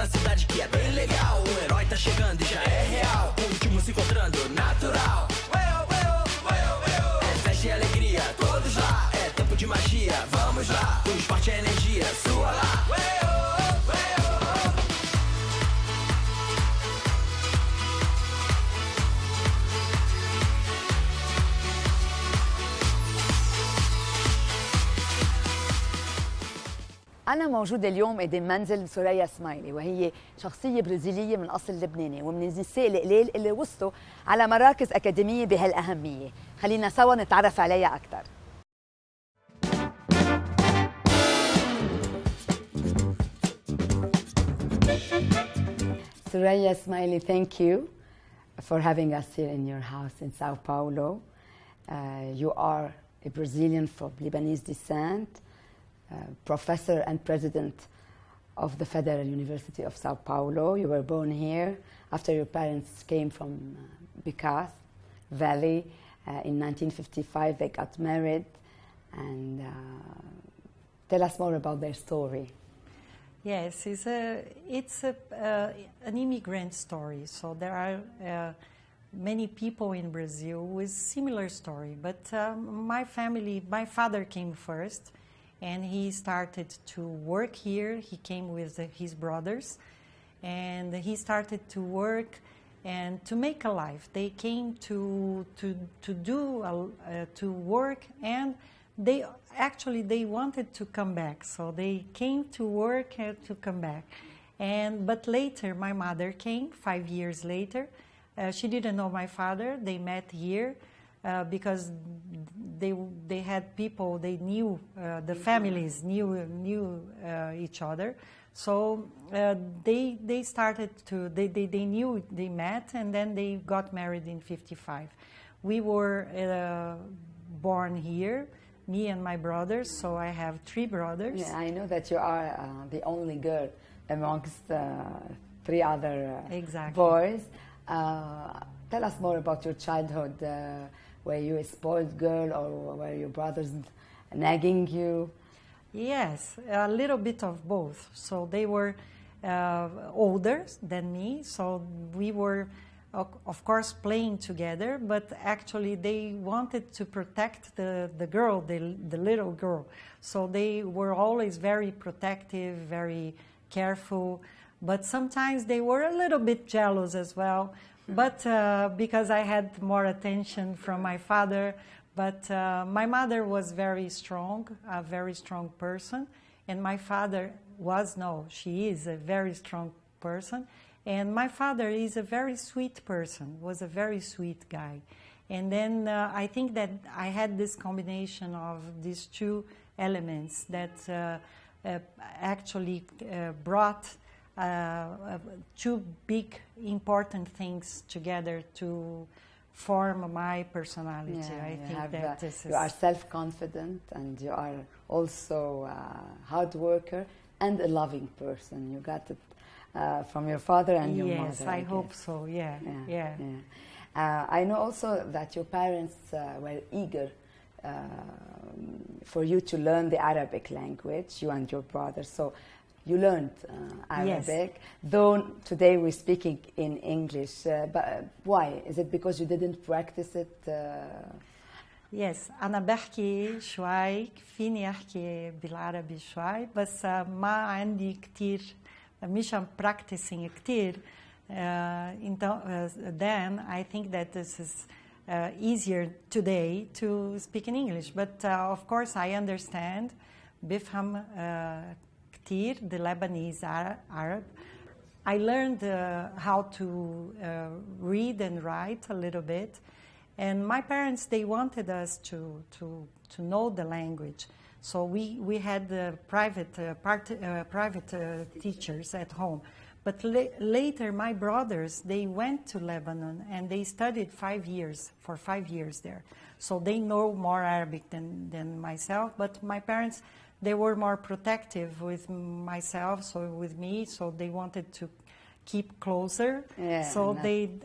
na cidade que é bem legal. O herói tá chegando e já é real. O último se encontrando, natural. É festa e alegria, todos lá. É tempo de magia, vamos lá. O esporte é energia, sua lá. أنا موجودة اليوم قدام منزل سوريا سمايلي، وهي شخصية برازيلية من أصل لبناني ومن النساء القليل اللي وصلوا على مراكز أكاديمية بهالأهمية. خلينا سوا نتعرف عليها أكثر. Soraya Smaili, thank you for having us here in your house in Sao Paulo. You are a Brazilian from Lebanese descent, professor and president of the Federal University of Sao Paulo. You were born here after your parents came from Bicaz Valley. In 1955 they got married, and tell us more about their story. Yes, it's an immigrant story. So there are many people in Brazil with similar story. But my father came first, and he started to work here. He came with his brothers, and he started to work and to make a life. They came to work, and they wanted to come back. So they came to work and to come back. But later my mother came 5 years later. She didn't know my father. They met here because they had people, they knew, the families knew each other. So they started to, they knew, they met, and then they got married in 55. We were born here, me and my brothers, so I have 3 brothers. Yeah, I know that you are the only girl amongst 3 other boys. Tell us more about your childhood. Were you a spoiled girl, or were your brothers nagging you? Yes, a little bit of both. So they were older than me, so we were, of course, playing together, but actually they wanted to protect the girl, the little girl. So they were always very protective, very careful, but sometimes they were a little bit jealous as well. But because I had more attention from my father, but my mother was very strong, a very strong person, and my father she is a very strong person, and my father is a very sweet person, was a very sweet guy. And then I think that I had this combination of these 2 elements that actually brought 2 big important things together to form my personality. Yeah, I think that this is... You are self-confident, and you are also a hard worker and a loving person. You got it from your father and your mother. Yes, I hope so, yeah. I know also that your parents were eager for you to learn the Arabic language, you and your brother. So you learned Arabic, yes. Though today we're speaking in English. But why? Is it because you didn't practice it? Yes, أنا بحكي شوي، فيني أحكي بالعربي شوي، بس ما عندي كتير، مش practicing كتير. Then I think that this is easier today to speak in English. But of course I understand, بفهم كتير the Lebanese Arab. I learned how to read and write a little bit. And my parents, they wanted us to know the language. So we had private teachers at home. But later, my brothers, they went to Lebanon and they studied 5 years, for 5 years there. So they know more Arabic than myself. But my parents, they were more protective with myself, so with me. So they wanted to keep closer. Yeah, so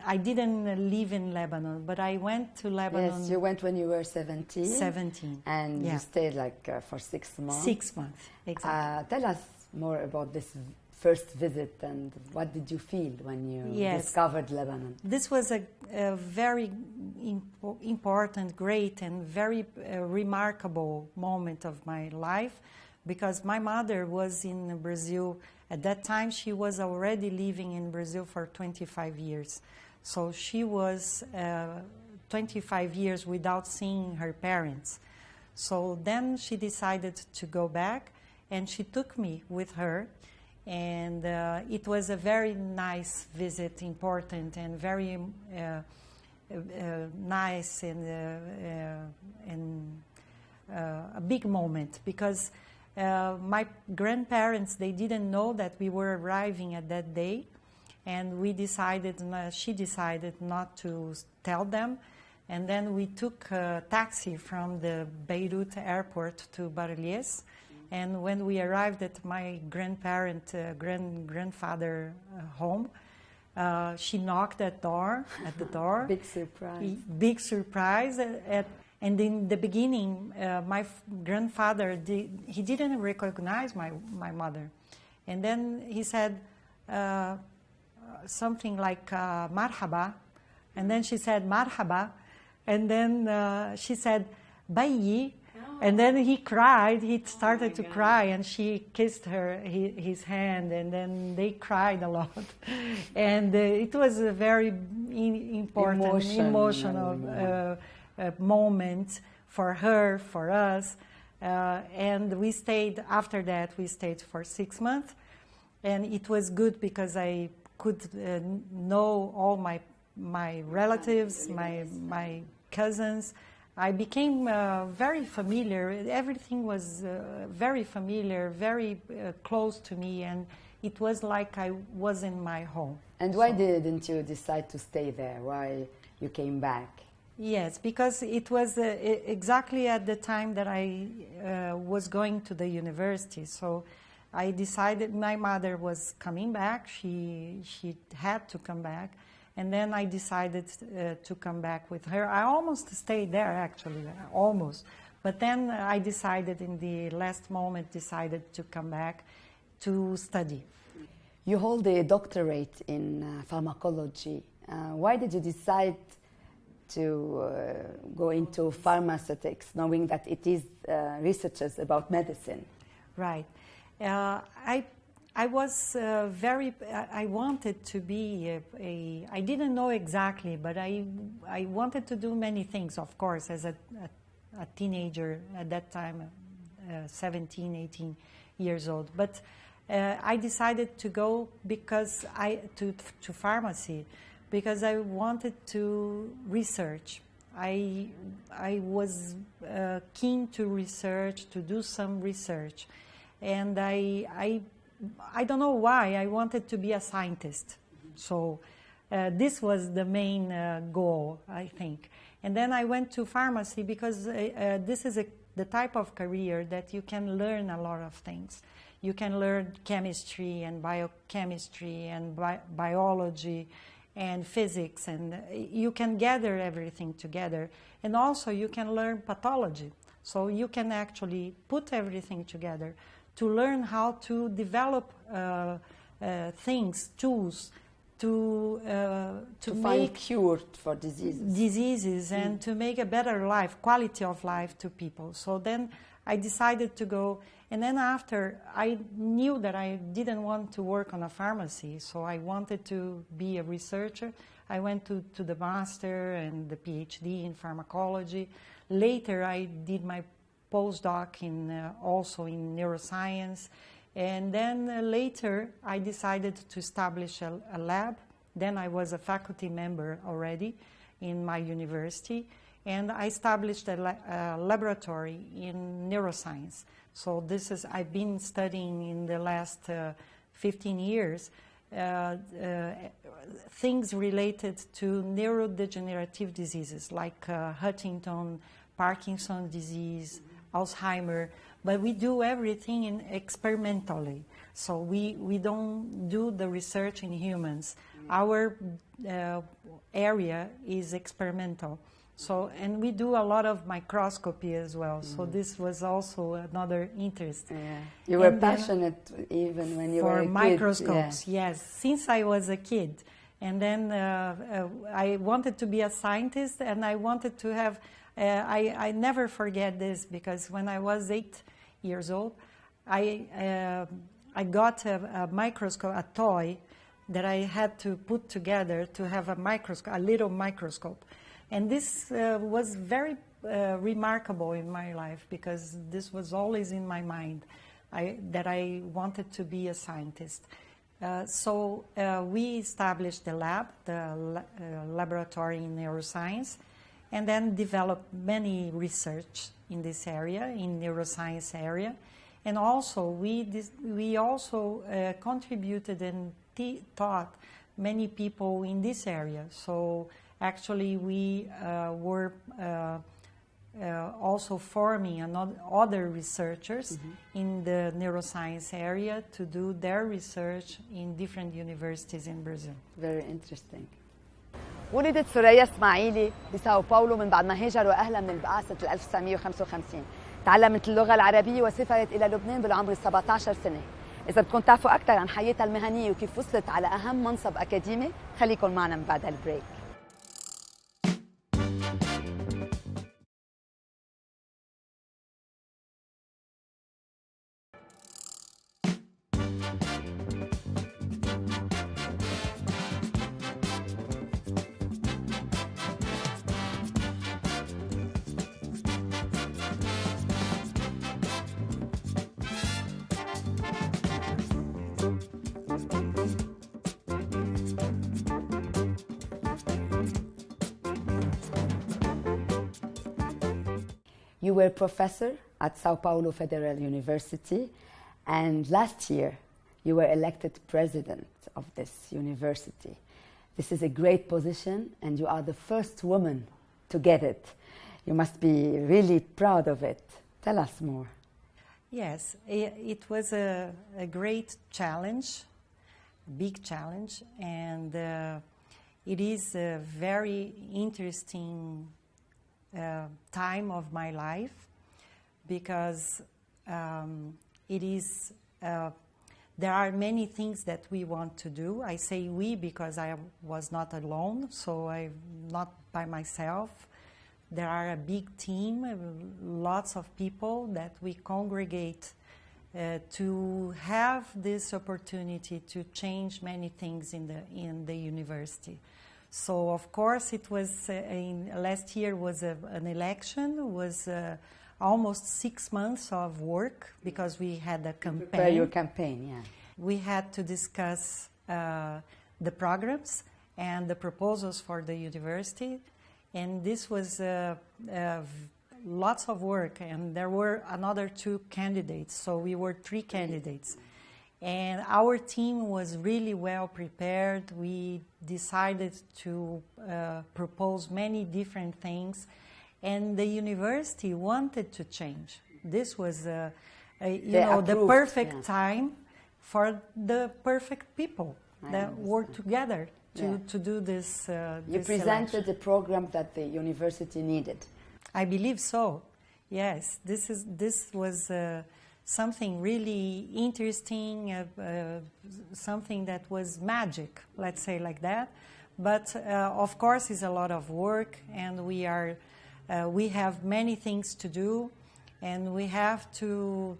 I didn't live in Lebanon, but I went to Lebanon. Yes, you went when you were 17. 17. And you stayed like for 6 months. 6 months, exactly. Tell us more about this first visit, and what did you feel when you Yes. discovered Lebanon? This was a very important, great, and very remarkable moment of my life, because my mother was in Brazil. At that time, she was already living in Brazil for 25 years. So she was 25 years without seeing her parents. So then she decided to go back, and she took me with her. And it was a very nice visit, important, and very nice, and a big moment, because my grandparents, they didn't know that we were arriving at that day, and she decided not to tell them. And then we took a taxi from the Beirut airport to Barlies. And when we arrived at my grandfather home, she knocked at the door. Big surprise. Big surprise. And in the beginning, my grandfather, he didn't recognize my mother. And then he said something like marhaba. And then she said marhaba. And then she said bayi. And then he cried. He started to cry, and she kissed his hand, and then they cried a lot. And it was a very important, emotional moment for her, for us. And we stayed, after that, we stayed for 6 months. And it was good because I could know all my relatives, my cousins. I became very familiar. Everything was very familiar, very close to me, and it was like I was in my home. And why didn't you decide to stay there? Why you came back? Yes, because it was exactly at the time that I was going to the university. So I decided, my mother was coming back. She had to come back. And then I decided to come back with her. I almost stayed there, actually, almost. But then I decided, in the last moment, to come back to study. You hold a doctorate in pharmacology. Why did you decide to go into pharmaceutics, knowing that it is researches about medicine? Right. I was I wanted to be I didn't know exactly, but I wanted to do many things, of course, as a teenager at that time, 17, 18 years old. But I decided to go to pharmacy because I wanted to research. I was keen to research, to do some research. And I don't know why, I wanted to be a scientist. So this was the main goal, I think. And then I went to pharmacy because this is the type of career that you can learn a lot of things. You can learn chemistry and biochemistry and biology and physics, and you can gather everything together. And also you can learn pathology. So you can actually put everything together to learn how to develop things, tools, to find cure for diseases. And to make a better life, quality of life to people. So then I decided to go, and then after I knew that I didn't want to work on a pharmacy, so I wanted to be a researcher. I went to the master and the PhD in pharmacology. Later I did my postdoc also in neuroscience. And then later I decided to establish a lab. Then I was a faculty member already in my university. And I established a laboratory in neuroscience. So I've been studying in the last 15 years things related to neurodegenerative diseases like Huntington, Parkinson's disease, Alzheimer, but we do everything experimentally. So we don't do the research in humans. Our area is experimental. So, and we do a lot of microscopy as well. So this was also another interest. Yeah. You were passionate even when you were a for kid. microscopes, yes, since I was a kid. And then I wanted to be a scientist, and I wanted to have, I never forget this, because when I was 8 years old, I got a microscope, a toy that I had to put together to have a microscope, a little microscope. And this was very remarkable in my life, because this was always in my mind, that I wanted to be a scientist. So we established the lab, the laboratory in neuroscience, and then developed many research in this area, in neuroscience area. And also we also contributed and taught many people in this area. So actually we were also forming other researchers in the neuroscience area to do their research in different universities in Brazil. Very interesting. ولدت سوريا اسماعيلي بساو باولو من بعد ما هاجروا أهلها من البعاثة 1955. تعلمت اللغة العربية وسافرت إلى لبنان بالعمر 17 سنة. إذا بدكم تعرفوا أكثر عن حياتها المهنية وكيف وصلت على أهم منصب أكاديمي، خليكم معنا من بعد البريك. You were a professor at Sao Paulo Federal University, and last year you were elected president of this university. This is a great position, and you are the first woman to get it. You must be really proud of it. Tell us more. Yes, it was a great challenge, a big challenge, and it is a very interesting time of my life, because it is there are many things that we want to do. I say we because I was not alone, so I'm not by myself. There are a big team, lots of people that we congregate to have this opportunity to change many things in the university. So of course it was last year was an election, was almost 6 months of work, because we had a campaign. Prepare your campaign, yeah. We had to discuss the programs and the proposals for the university, and this was lots of work, and there were another 2 candidates, so we were 3 candidates. And our team was really well prepared. We decided to propose many different things, and the university wanted to change. This was, the perfect time for the perfect people that work together to do this. You presented the program that the university needed. I believe so. Yes, this was something really interesting, something that was magic, let's say like that. But of course, it's a lot of work, and we have many things to do, and we have to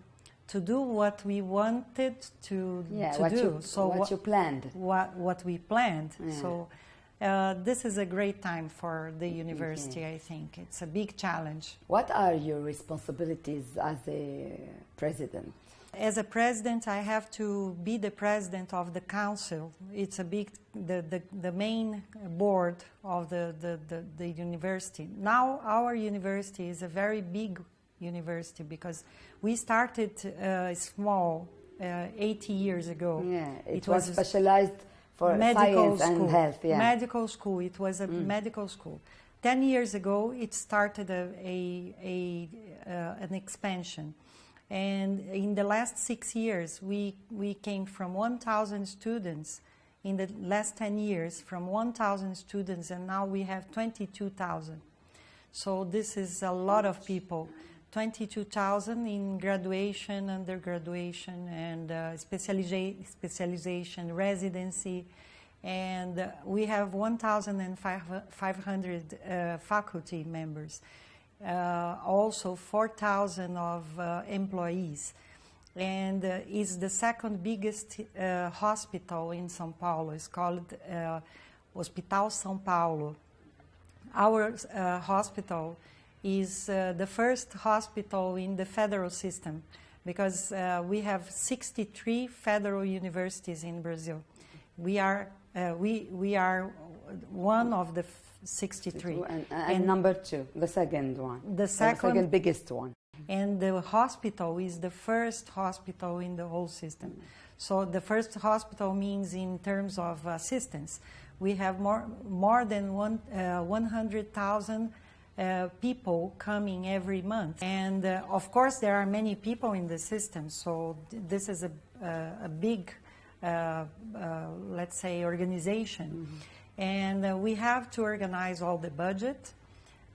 do what we wanted to do. What you planned. What we planned. Yeah. So this is a great time for the university, I think. It's a big challenge. What are your responsibilities as a president? As a president, I have to be the president of the council. It's the main board of the university. Now our university is a very big university, because we started small 80 years ago. Yeah, it was specialized for medical science school. And health. Yeah. Medical school. It was a medical school. 10 years ago, it started an expansion. And in the last 6 years, we came from 1,000 students. In the last 10 years, from 1,000 students, and now we have 22,000. So this is a lot of people. 22,000 in graduation, undergraduation, and specialization, residency. And we have 1,500 faculty members. Also 4,000 of employees. And it's the second biggest hospital in São Paulo. It's called Hospital São Paulo. Our hospital is the first hospital in the federal system because we have 63 federal universities in Brazil. We are one of the 63. And number two, the second one. The second biggest one. And the hospital is the first hospital in the whole system. So the first hospital means in terms of assistance. We have more than 100,000 people coming every month. And of course there are many people in the system, so this is a big, let's say, organization. Mm-hmm. And we have to organize all the budget.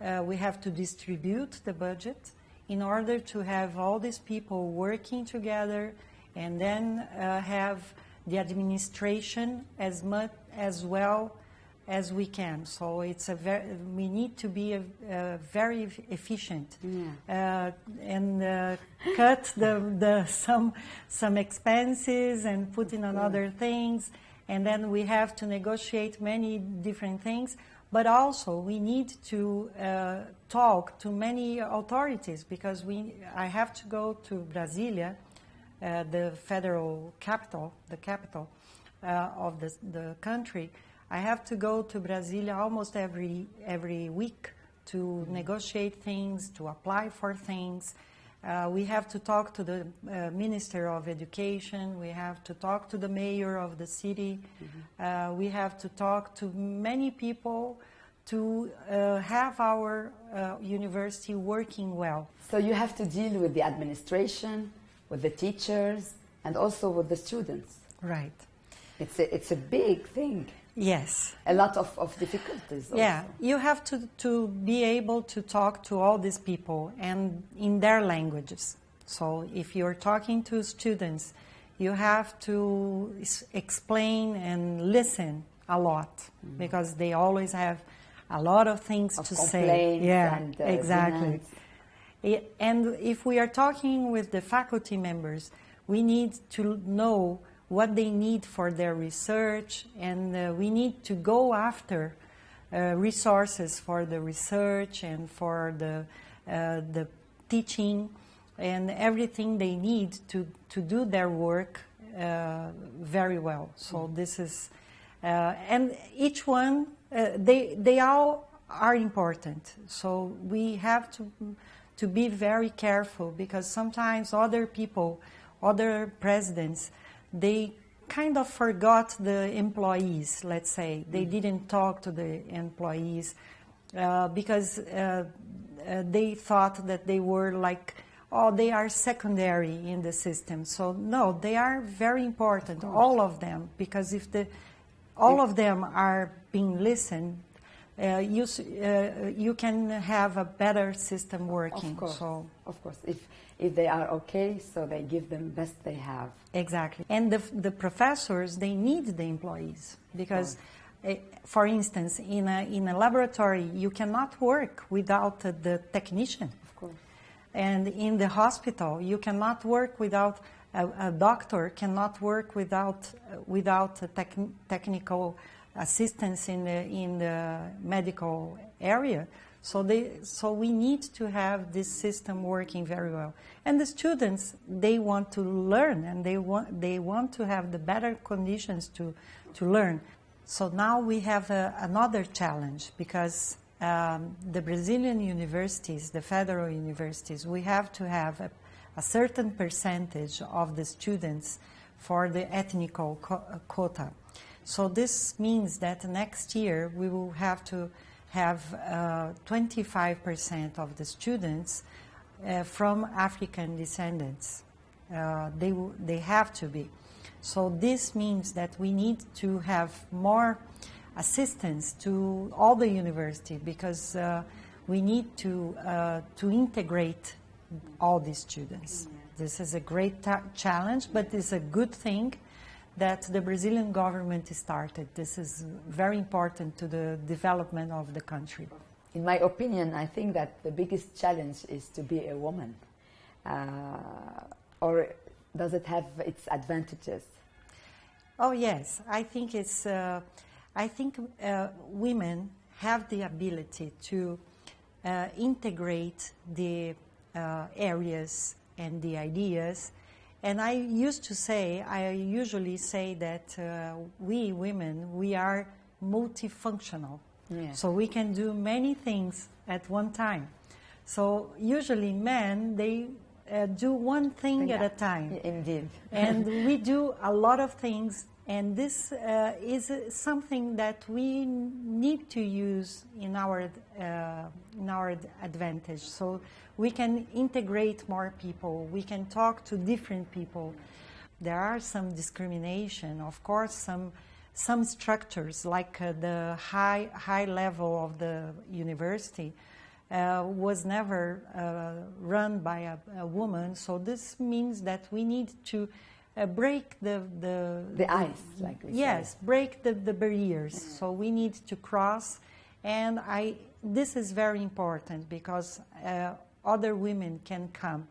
We have to distribute the budget in order to have all these people working together and then have the administration as much as well as we can. So it's we need to be very efficient, and cut some expenses and put in other things, and then we have to negotiate many different things. But also we need to talk to many authorities because I have to go to Brasilia, the federal capital, the capital of the country. I have to go to Brasilia almost every week to negotiate things, to apply for things. We have to talk to the Minister of Education. We have to talk to the mayor of the city. Mm-hmm. We have to talk to many people to have our university working well. So you have to deal with the administration, with the teachers, and also with the students. Right. It's a big thing. Yes. A lot of difficulties also. Yeah, you have to be able to talk to all these people and in their languages. So if you're talking to students, you have to explain and listen a lot because they always have a lot of things to say. Yeah, and, exactly. And if we are talking with the faculty members, we need to know what they need for their research, and we need to go after resources for the research and for the teaching and everything they need to do their work very well. So this is, and each one, they all are important. So we have to be very careful because sometimes other people, other presidents, they kind of forgot the employees, let's say. They didn't talk to the employees because they thought that they were like, oh, they are secondary in the system. So no, they are very important, all of them, because if all of them are being listened, you can have a better system working. Of course, so, of course. If they are okay, so they give them best they have. Exactly. And the professors, they need the employees because, for instance, in a laboratory, you cannot work without the technician. Of course. And in the hospital, you cannot work without a doctor cannot work without technical assistance in the medical area. So we need to have this system working very well. And the students, they want to learn, and they want to have the better conditions to learn. So now we have another challenge because the Brazilian universities, the federal universities, we have to have a certain percentage of the students for the ethnical quota. So this means that next year we will have to have 25% of the students from African descendants. They have to be. So this means that we need to have more assistance to all the university because we need to integrate all these students. This is a great challenge, but it's a good thing that the Brazilian government started. This is very important to the development of the country. In my opinion, I think that the biggest challenge is to be a woman. Or does it have its advantages? Oh yes, I think it's. I think women have the ability to integrate the areas and the ideas. And I usually say that we women, we are multifunctional. Yeah. So we can do many things at one time. So usually men, they do one thing at a time. Indeed. And we do a lot of things, and this is something that we need to use in our advantage. So we can integrate more people, we can talk to different people. There are some discrimination, of course, some structures, like the high level of the university was never run by a woman. So this means that we need to break the ice, like we yes, say. Break the barriers. So we need to cross, and this is very important because other women can come.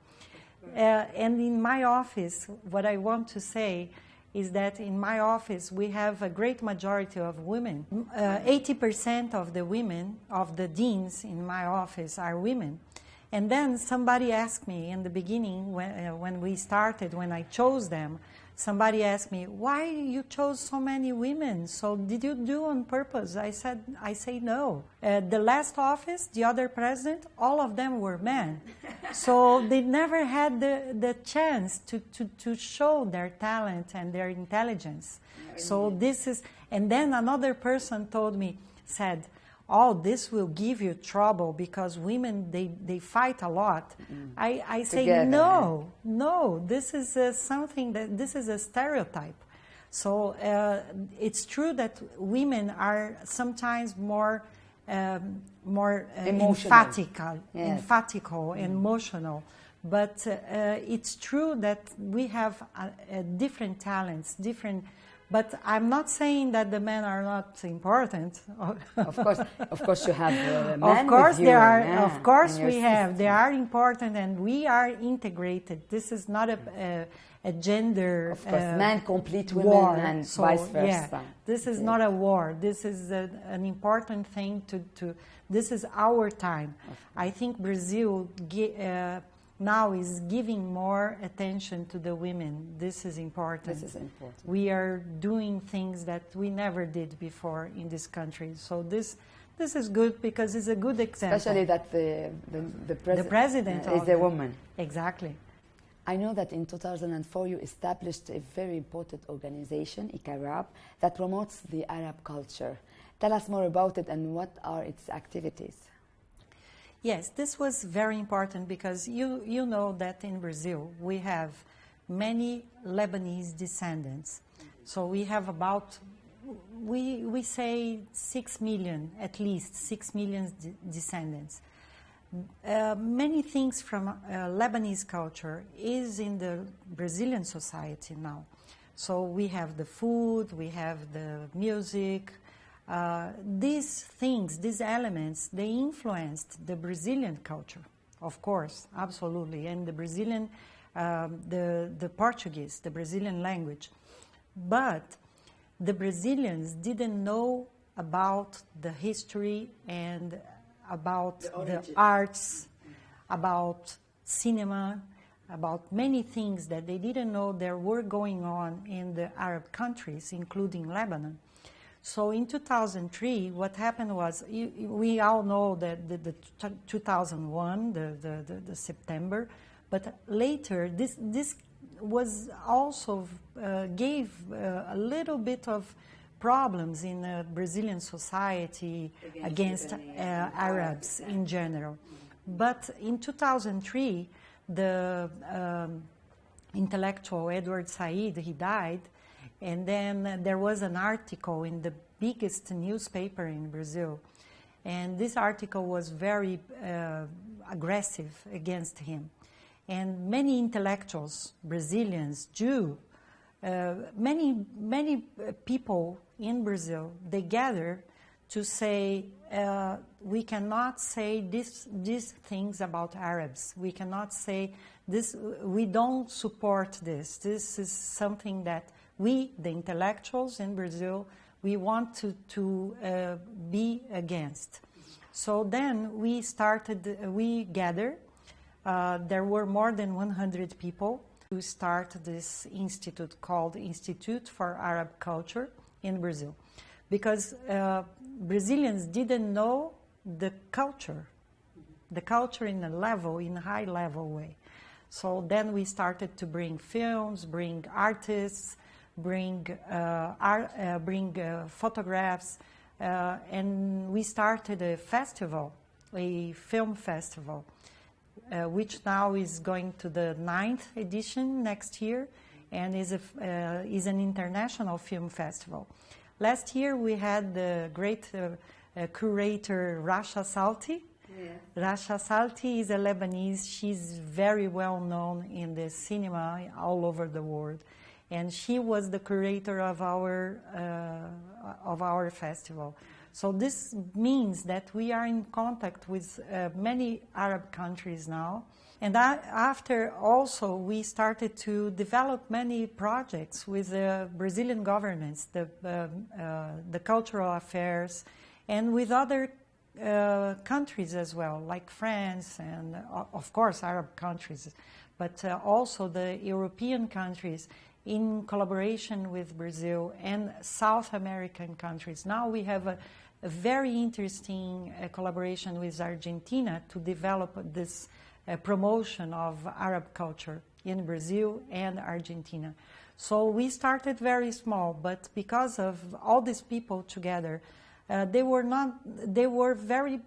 And in my office, what I want to say is that in my office we have a great majority of women. 80% of the women, of the deans in my office are women. And then somebody asked me in the beginning, when we started, when I chose them, somebody asked me, why you chose so many women? So did you do on purpose? I say no. The last office, the other president, all of them were men. So they never had the chance to show their talent and their intelligence. So this is, and then another person said, oh, this will give you trouble because women, they fight a lot. I say, Together. no, this is something this is a stereotype. So it's true that women are sometimes more emphatical, and emotional. But it's true that we have different talents, but I'm not saying that the men are not important. Of course, you have men. Of course, with you, Of course, we have. system. They are important, and we are integrated. This is not a gender. Of course, men complete women war. and So, vice versa. Yeah, this is not a war. This is an important thing to. This is our time. I think Brazil now is giving more attention to the women. This is important. This is important. We are doing things that we never did before in this country. So this is good because it's a good example. Especially that the president is a woman. Exactly. I know that in 2004 you established a very important organization, ICARAB, that promotes the Arab culture. Tell us more about it and what are its activities. Yes, this was very important because you know that in Brazil we have many Lebanese descendants. So we have about, we say 6 million, at least 6 million descendants. Many things from Lebanese culture is in the Brazilian society now. So we have the food, we have the music. These things, these elements, they influenced the Brazilian culture, of course, absolutely, and the Brazilian, the Portuguese, the Brazilian language. But the Brazilians didn't know about the history and about the arts, about cinema, about many things that they didn't know there were going on in the Arab countries, including Lebanon. So in 2003, what happened was, we all know that the 2001, the September, but later this was also gave a little bit of problems in Brazilian society against Arabs in general. But in 2003, the intellectual Edward Said, he died, and then there was an article in the biggest newspaper in Brazil, And this article was very aggressive against him. And many intellectuals, Brazilians, Jews, many people in Brazil, they gather to say, we cannot say these things about Arabs. We cannot say this, we don't support this. This is something that we, the intellectuals in Brazil, we want to be against. So then we gathered. There were more than 100 people to start this institute called Institute for Arab Culture in Brazil. Because Brazilians didn't know the culture in a high level way. So then we started to bring films, bring artists, bring photographs, and we started a festival, a film festival, which now is going to the 9th edition next year, and is an international film festival. Last year we had the great curator Rasha Salti. Yeah. Rasha Salti is a Lebanese. She's very well known in the cinema all over the world, and she was the curator of our festival. So this means that we are in contact with many Arab countries now. And after also we started to develop many projects with the Brazilian governments, the cultural affairs, and with other countries as well, like France and of course Arab countries, but also the European countries in collaboration with Brazil and South American countries. Now we have a very interesting collaboration with Argentina to develop this promotion of Arab culture in Brazil and Argentina. So we started very small, but because of all these people together, they were very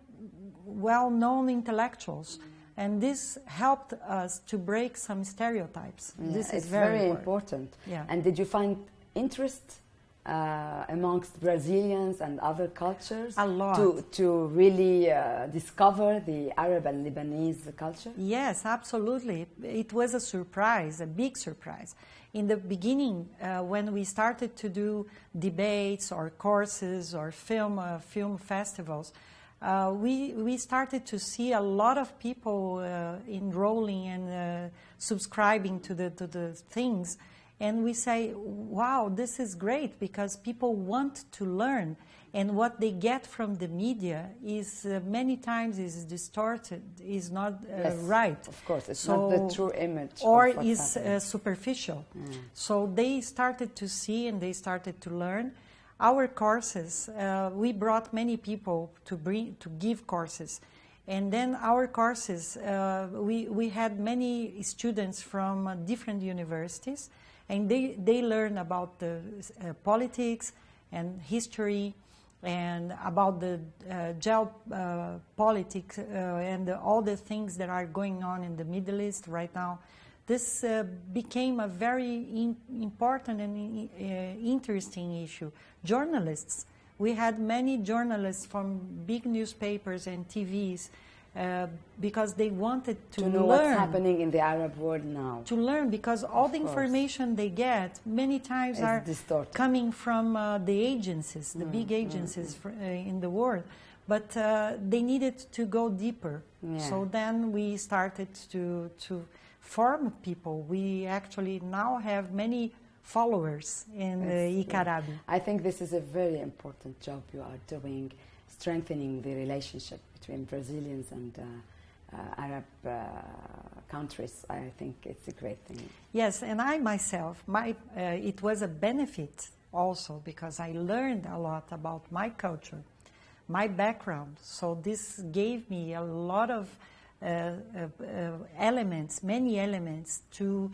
well-known intellectuals, and this helped us to break some stereotypes. Yeah, this is it's very important. Yeah. And did you find interest amongst Brazilians and other cultures? A lot. To really discover the Arab and Lebanese culture? Yes, absolutely. It was a surprise, a big surprise. In the beginning, when we started to do debates or courses or film festivals, we started to see a lot of people enrolling and subscribing to the things. And we say, wow, this is great, because people want to learn. And what they get from the media is many times is distorted, is not right. Of course, it's not the true image. Or is superficial. So they started to see and they started to learn. Our courses, we brought many people to give courses. And then our courses, we had many students from different universities, and they learn about the politics and history and about the geopolitics and all the things that are going on in the Middle East right now. This became a very important and interesting issue. Journalists, we had many journalists from big newspapers and TVs because they wanted to know learn what's happening in the Arab world now. To learn, because all the information they get many times are distorted, coming from the agencies, the big agencies in the world. But they needed to go deeper. Yeah. So then we started to form people. We actually now have many followers in Icarabi. I think this is a very important job you are doing, strengthening the relationship between Brazilians and Arab countries. I think it's a great thing. Yes, and I myself, it was a benefit also, because I learned a lot about my culture, my background. So this gave me a lot of elements, many elements to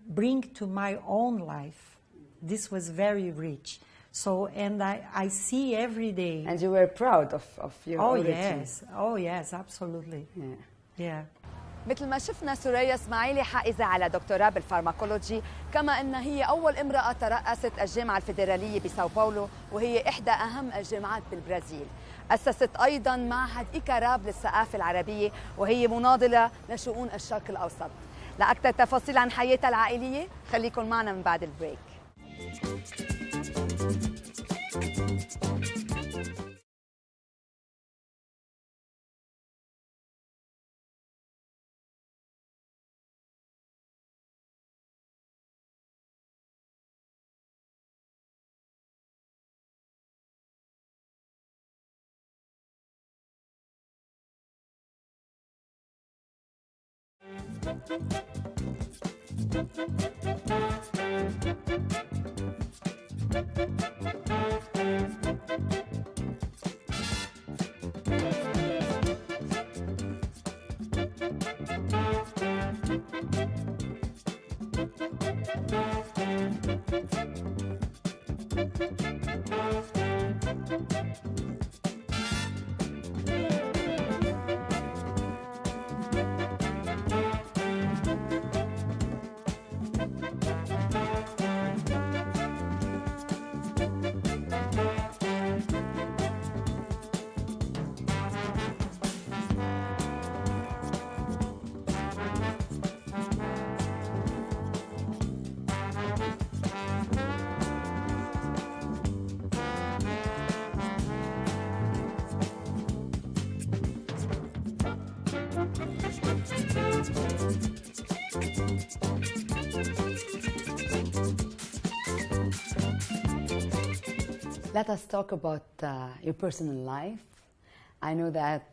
bring to my own life. This was very rich. So, and I see every day. And you were proud of your origins. Oh yes, absolutely. Yeah. مثل ما شفنا سوريا اسماعيلي حائزة على دكتوراه بالفارماكولوجي، كما أن هي أول امرأة ترأست الجامعة الفيدرالية بساو باولو، وهي إحدى أهم الجامعات بالبرازيل. أسست أيضا معهد إيكاراب للثقافة العربية، وهي مناضلة لشؤون الشرق الأوسط. لأكثر تفاصيل عن حياتها العائلية خليكن معنا من بعد البريك. Let us talk about your personal life. I know that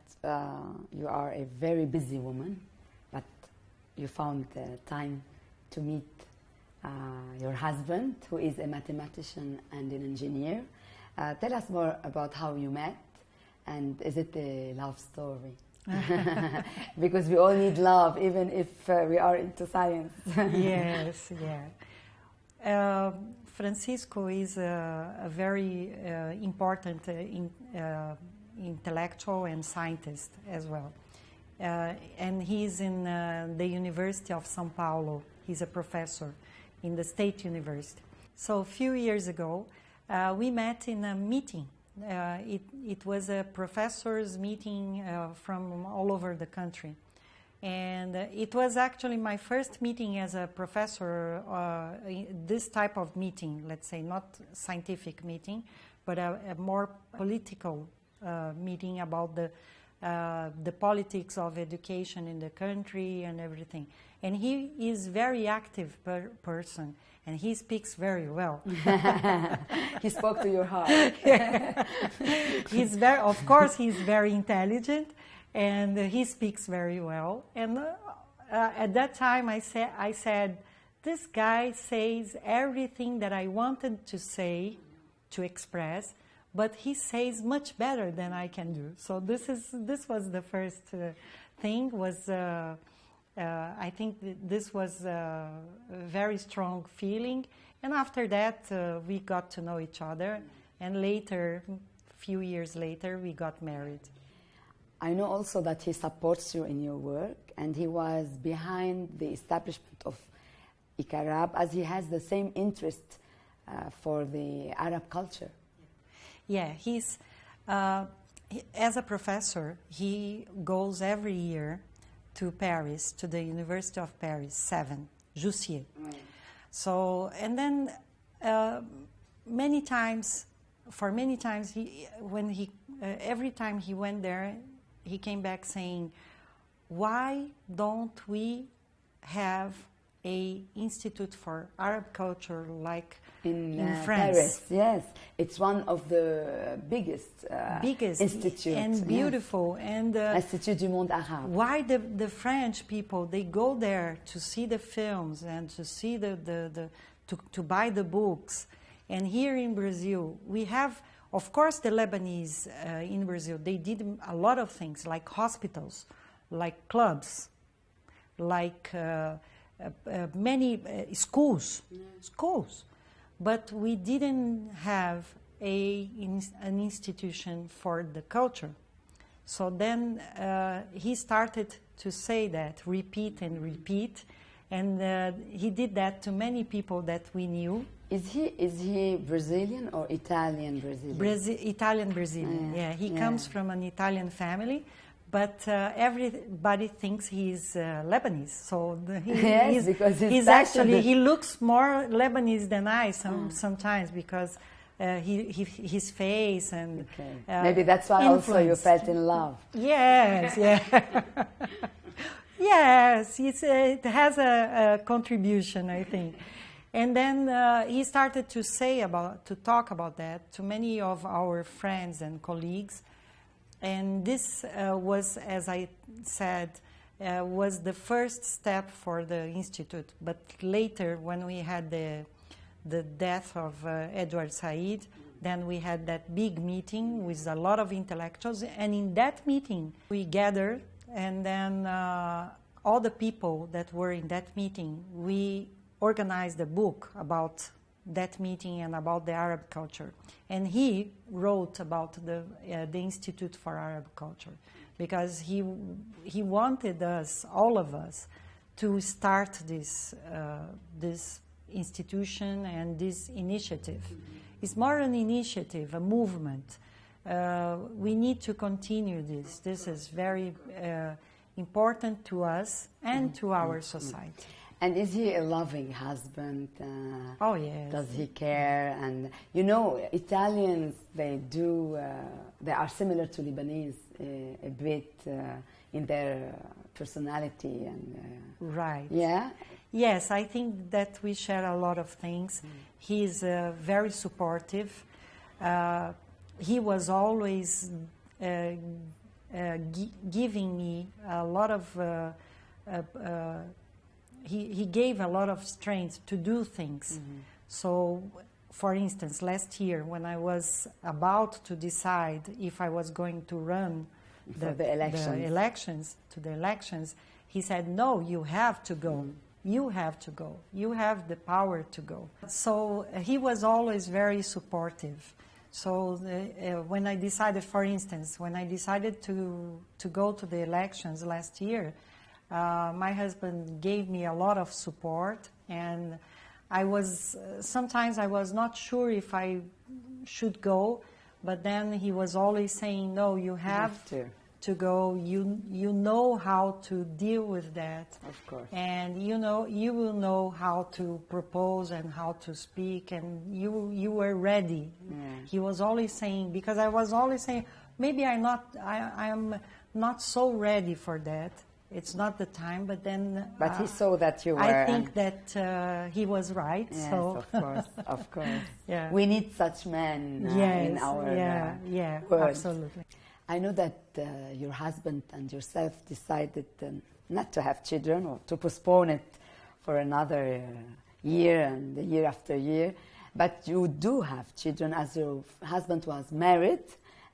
you are a very busy woman, but you found time to meet your husband, who is a mathematician and an engineer. Tell us more about how you met, and is it a love story? Because we all need love, even if we are into science. Yes, yeah. Francisco is a very important intellectual and scientist as well. And he's in the University of São Paulo. He's a professor in the State University. So a few years ago, we met in a meeting. It was a professors' meeting from all over the country. And it was actually my first meeting as a professor, this type of meeting, let's say, not scientific meeting, but a more political meeting about the politics of education in the country and everything. And he is very active person, and he speaks very well. He spoke to your heart. Of course, he's very intelligent. And he speaks very well. And at that time, I said, this guy says everything that I wanted to say, to express, but he says much better than I can do. So this was the first thing. I think this was a very strong feeling. And after that, we got to know each other. And later, a few years later, we got married. I know also that he supports you in your work, and he was behind the establishment of Ikarab, as he has the same interest for the Arab culture. Yeah, as a professor, he goes every year to Paris, to the University of Paris, 7, Jussier. Right. So, and then many times, every time he went there, he came back saying, why don't we have an institute for Arab culture like in France? Paris, yes. It's one of the biggest institutes. And beautiful. Yes. And Institut du Monde Arabe. Why the French people, they go there to see the films and to see to buy the books. And here in Brazil, we have, of course, the Lebanese in Brazil, they did a lot of things, like hospitals, like clubs, like many schools. But we didn't have an institution for the culture. So then he started to say that, repeat and repeat, And he did that to many people that we knew. Is he Brazilian or Italian Brazilian? Italian Brazilian, yeah. He comes from an Italian family, but everybody thinks he's Lebanese. So because he's actually, he looks more Lebanese than I sometimes, because his face and maybe that's why also you felt in love. Yes, yeah. Yes, it has a contribution, I think. And then he started to talk about that to many of our friends and colleagues. And this was, as I said, was the first step for the Institute. But later, when we had the death of Edward Said, then we had that big meeting with a lot of intellectuals. And in that meeting, we gathered, and then all the people that were in that meeting, we organized a book about that meeting and about the Arab culture. And he wrote about the Institute for Arab Culture, because he wanted us, all of us, to start this institution and this initiative. It's more an initiative, a movement. We need to continue this. This is very important to us and to our society. And is he a loving husband? Oh, yes. Does he care? And you know, Italians, they are similar to Lebanese a bit in their personality. Right. Yeah? Yes, I think that we share a lot of things. He's very supportive. He was always giving me a lot of... He gave a lot of strength to do things. So, for instance, last year when I was about to decide if I was going to run the elections, he said, "No, you have to go. You have to go. You have the power to go." So he was always very supportive. So when I decided, for instance, when I decided to go to the elections last year, my husband gave me a lot of support, and sometimes I was not sure if I should go, but then he was always saying, "No, you have to go. You know how to deal with that, of course, and you will know how to propose and how to speak, and you were ready." He was always saying, because I was always saying, maybe I am not so ready for that. It's not the time, but then... But he saw that you were... I think that he was right. Yes, so. of course. Yeah. We need such men in our world. Absolutely. I know that your husband and yourself decided not to have children, or to postpone it for another year and year after year. But you do have children, as your husband was married,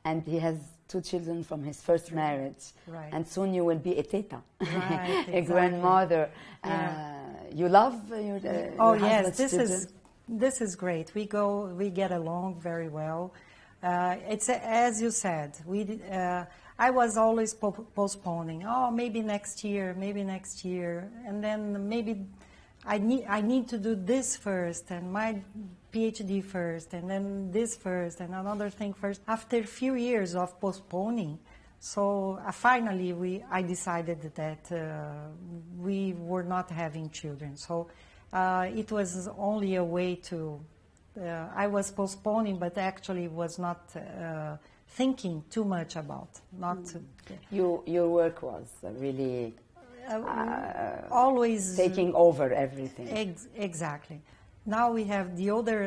and he has 2 children from his first marriage. Right. And soon you will be a teta, right, a grandmother. You love your husband's children? This is great. We get along very well. It's as you said. I was always postponing. Oh, maybe next year, and then maybe I need to do this first, and my PhD first, and then this first, and another thing first. After a few years of postponing, so finally I decided that we were not having children. So it was only a way to... I was postponing, but actually was not thinking too much about. Your work was really... always taking over everything. Exactly. Now we have the other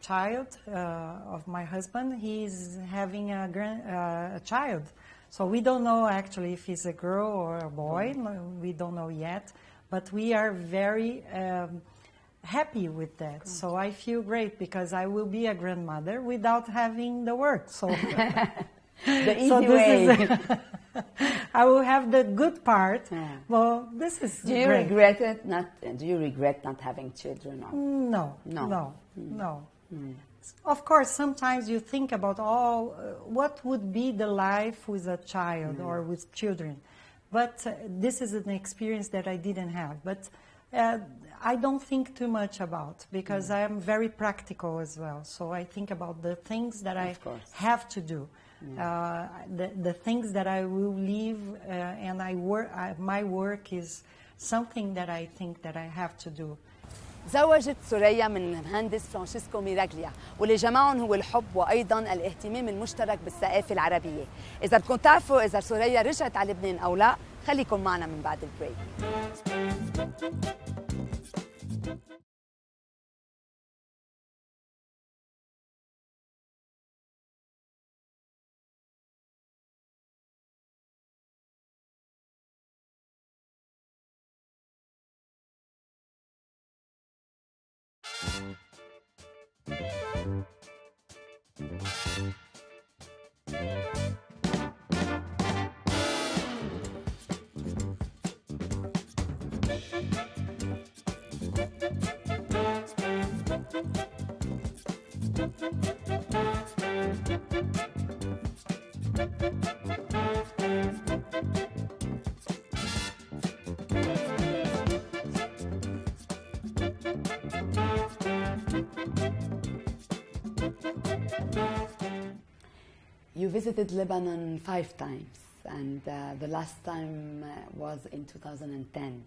child of my husband. He's having a child. So we don't know actually if he's a girl or a boy. We don't know yet. But we are very happy with that. So I feel great because I will be a grandmother without having the work. So the easy way. I will have the good part. Well, this is Do you great. regret it? Do you regret not having children? No. Of course, sometimes you think about what would be the life with a child or with children. But this is an experience that I didn't have. But I don't think too much about, because I am very practical as well. So I think about the things that I have to do, the things that I will leave, and my work is something that I think that I have to do. تزوجت سوريا من المهندس فرانشيسكو ميراغليا، واللي جمعهم هو الحب وأيضا الاهتمام المشترك بالثقافة العربية. إذا بدكم تعرفوا إذا سوريا رجعت على لبنان أو لا، خليكم معنا من بعد البريك. You visited Lebanon 5 times, and the last time was in 2010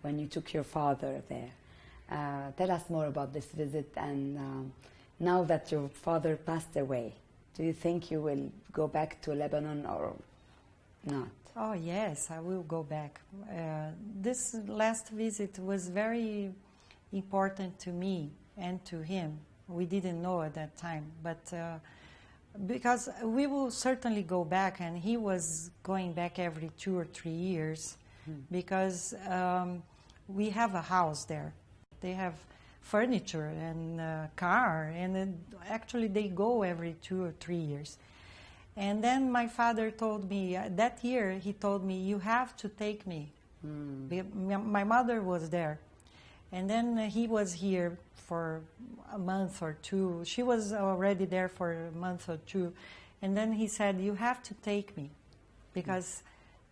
when you took your father there. Tell us more about this visit, and now that your father passed away, do you think you will go back to Lebanon or not? Oh yes, I will go back. This last visit was very important to me and to him. We didn't know at that time, but because we will certainly go back, and he was going back every 2 or 3 years, because we have a house there. They have furniture and car, and actually they go every 2 or 3 years. And then my father told me, that year he told me, you have to take me. My mother was there. And then he was here for a month or 2. She was already there for a month or 2. And then he said, you have to take me, because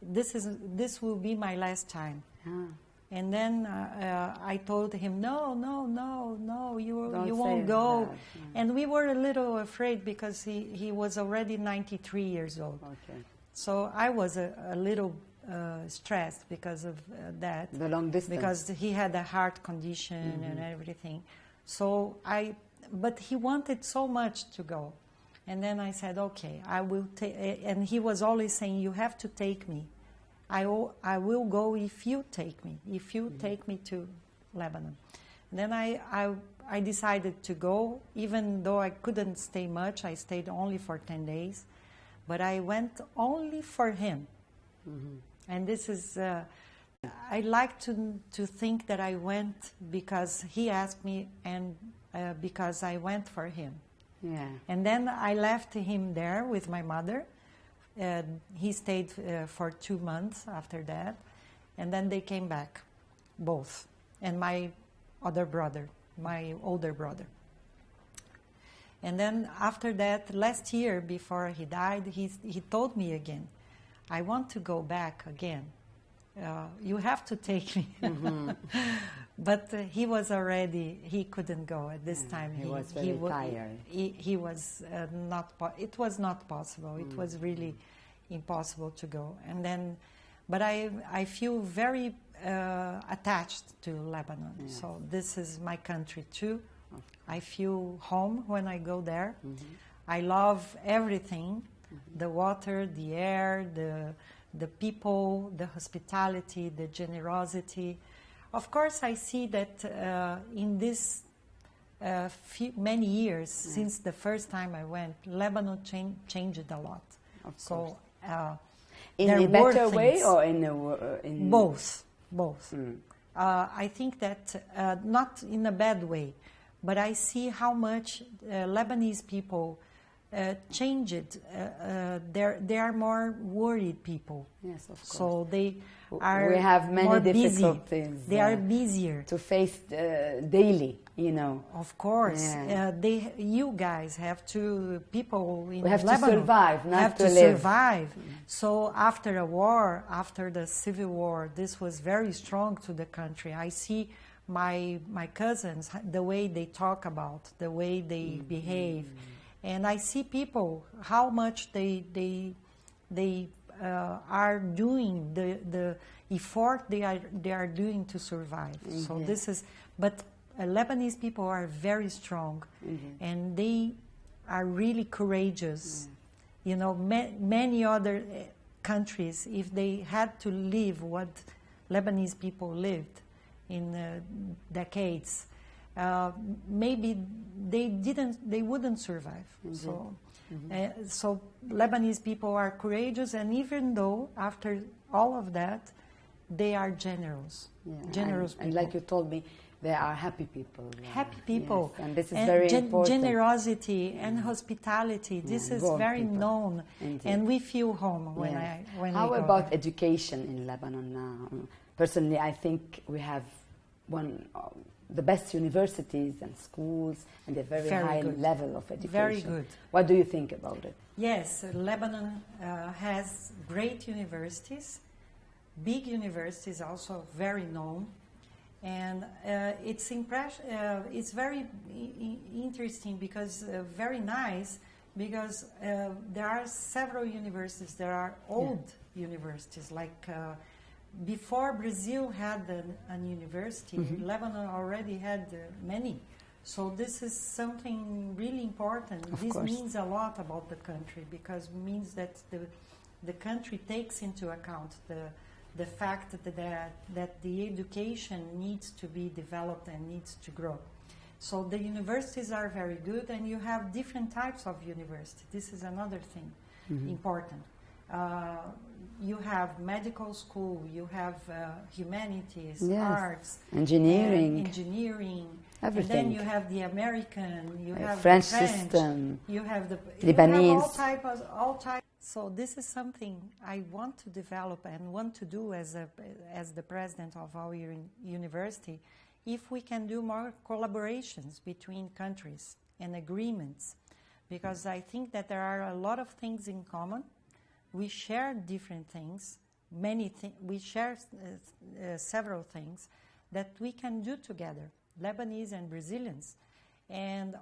this will be my last time. And then I told him, no, you won't go. And we were a little afraid, because he was already 93 years old. Okay. So I was a little stressed because of that. The long distance. Because he had a heart condition and everything. So but he wanted so much to go. And then I said, okay, I will take, and he was always saying, you have to take me. I will go if you take me, take me to Lebanon. And then I decided to go, even though I couldn't stay much. I stayed only for 10 days. But I went only for him. And this is, I like to think that I went because he asked me, and because I went for him. Yeah. And then I left him there with my mother. He stayed for 2 months after that. And then they came back, both. And my other brother, my older brother. And then after that, last year, before he died, he told me again, I want to go back again. You have to take me. But he was already, he couldn't go at this time. He was very tired. He was it was not possible. It was really impossible to go. And then, but I feel very attached to Lebanon. Yes. So this is my country too. I feel home when I go there. I love everything, the water, the air, the people, the hospitality, the generosity. Of course, I see that in this many years, since the first time I went, Lebanon changed a lot. So in a better way, or in both? I think that not in a bad way, but I see how much Lebanese people changed. They are more worried people. Yes, of course. So they are we have many more busy. difficulties. They are busier to face daily, you know. Of course, Yeah. you guys have to. People in We have Lebanon to survive, not have to to live. survive. So after a war, after the civil war, this was very strong to the country. I see my cousins, the way they talk about, the way they behave, and I see people how much they are doing the effort they are doing to survive. So this is, but Lebanese people are very strong, and they are really courageous. You know, many other countries, if they had to live what Lebanese people lived in decades, maybe they wouldn't survive. So Lebanese people are courageous, and even though after all of that, they are generous, generous people. And like you told me, they are happy people. Happy people. Yes, and this is very important. Generosity and hospitality. This is very people. known, Indeed. and we feel home when How we go about there. education in Lebanon now? Personally, I think we have one of the best universities and schools and a very high good. level of education. Very good. What do you think about it? Yes, Lebanon has great universities, big universities, also very known, and it's very interesting because very nice because there are several universities. There are old universities like. Before Brazil had an university, Lebanon already had many. So this is something really important. This means a lot about the country because it means that the country takes into account the fact that the education needs to be developed and needs to grow. So the universities are very good, and you have different types of university. This is another thing important. You have medical school, you have humanities, arts, engineering, and everything. then you have the American, you have French the French system, you have the Lebanese. You have all types. So this is something I want to develop and want to do as the president of our university. If we can do more collaborations between countries and agreements, because I think that there are a lot of things in common. We share different things, we share several things that we can do together, Lebanese and Brazilians. And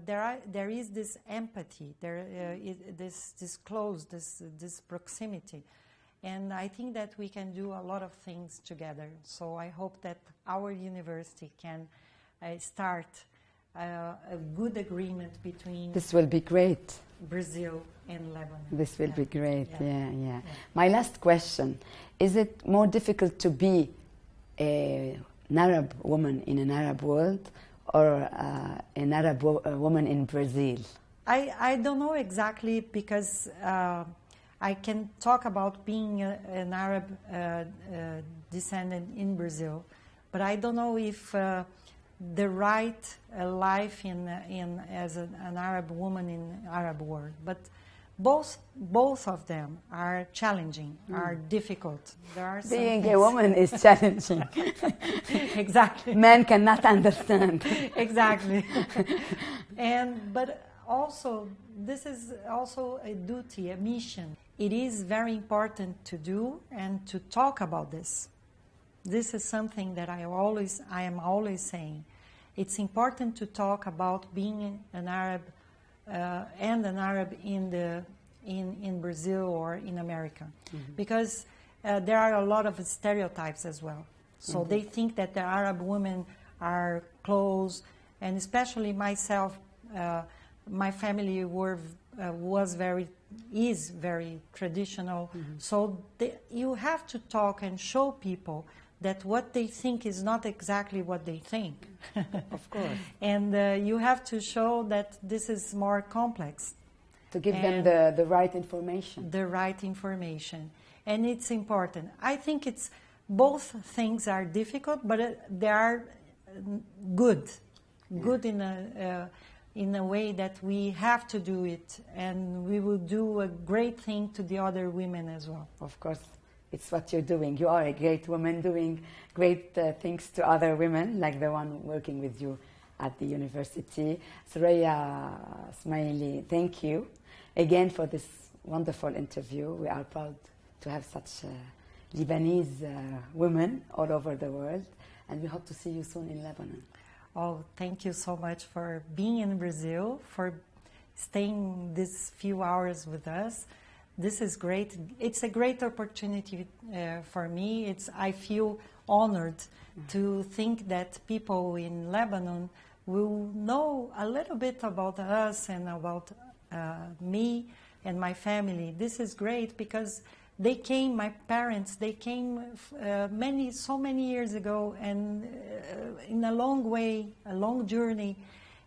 there is this empathy, this close, this proximity. And I think that we can do a lot of things together. So I hope that our university can start a good agreement between This will be great. Brazil and Lebanon. This will be great, yeah. My last question, is it more difficult to be an Arab woman in an Arab world or an Arab woman in Brazil? I don't know exactly because I can talk about being an Arab descendant in Brazil, but I don't know if the right life as an Arab woman in Arab world. But both of them are challenging, are difficult. There are some Being things. a woman is challenging. Exactly. Men cannot understand. Exactly. But also, this is also a duty, a mission. It is very important to do and to talk about this. This is something that I am always saying. It's important to talk about being an Arab and an Arab in Brazil or in America, because there are a lot of stereotypes as well. So they think that the Arab women are close, and especially myself, my family is very traditional. So you have to talk and show people that what they think is not exactly what they think. Of course. And you have to show that this is more complex. To give them the right information. The right information. And it's important. I think both things are difficult, but they are good. Good in a way that we have to do it, and we will do a great thing to the other women as well. Of course, it's what you're doing. You are a great woman doing great things to other women, like the one working with you at the university. Soraya Smaili, thank you again for this wonderful interview. We are proud to have such Lebanese women all over the world, and we hope to see you soon in Lebanon. Oh, thank you so much for being in Brazil, for staying these few hours with us. This is great. It's a great opportunity for me. I feel honored to think that people in Lebanon will know a little bit about us and about me and my family. This is great because they came, my parents, they came so many years ago, and in a long way, a long journey,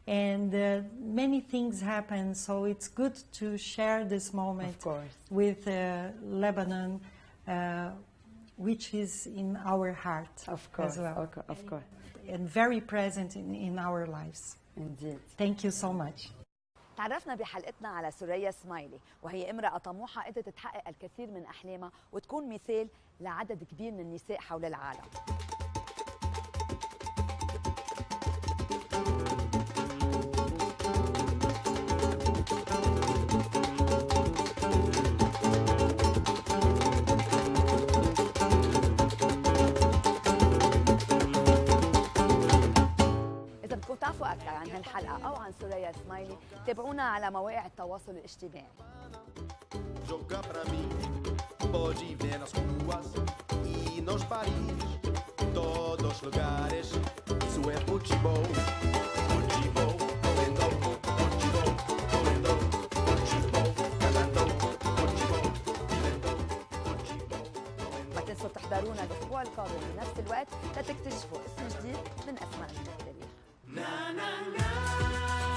and many things happened. So it's good to share this moment with Lebanon, which is in our heart as well. Of course. And very present in our lives. Indeed. Thank you so much. تعرفنا بحلقتنا على سوريا سمايلي، وهي امرأة طموحة قدرت تحقق الكثير من أحلامها وتكون مثال لعدد كبير من النساء حول العالم. تعرفوا أكثر عن هالحلقة أو عن سوريا سمايلي تابعونا على مواقع التواصل الاجتماعي. Jogar pra mim, pode ver nas ruas e nos bares, todos lugares. Isso é futebol, futebol, correndo, futebol, correndo, futebol, cantando, futebol, vivendo, futebol. ما تنسوا تحضرونا الأسبوع القادم بنفس الوقت لتكتشفوا اسم جديد من أسماء من التاريخ. Na na na